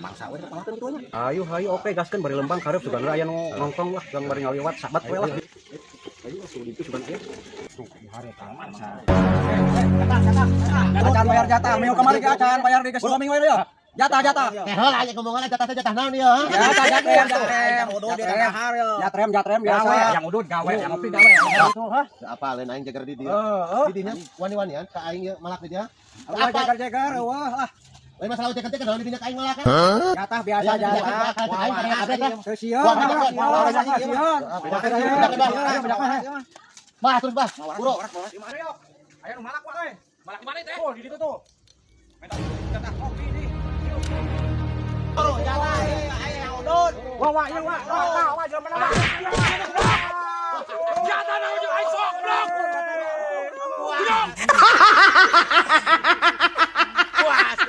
bangsa we tah tentunya. Ayo oke gaskeun bari lembang karep juga aya nu nongkrong lah gang bari ngaliwat sabat we lah. Ayo sudah itu sugan ieu. Hari taman sa. Acan bayar jatah, meo kamari ge acan bayar di geus 2 minggu we ya. Jatah. Heula aya ngomongan jatah naon ieu, ha? Jatah udud di dahar ya. Jatrem biasa. Yang udud gawe, yang ngopi gawe. Itu ha. Apa lain aing jagar di dieu. Di dinya wani-wanian ka aing malak di dia. Apa jagar-jagar wah lah. Lain masalah cek-cek naon di dinya ka aing malak kan. Jatah biasa jatah. Aing kada kabeh tah. Seusian. Bah, terus bah. Buru. Ayo nu malak wae. Malak di mana teh? Oh, di ditu tuh. Jatah kopi di. Oh, jatah aya udud. Wah, ieu wah, jelema mana? Jatah na ujung aing sok, blok. Wah.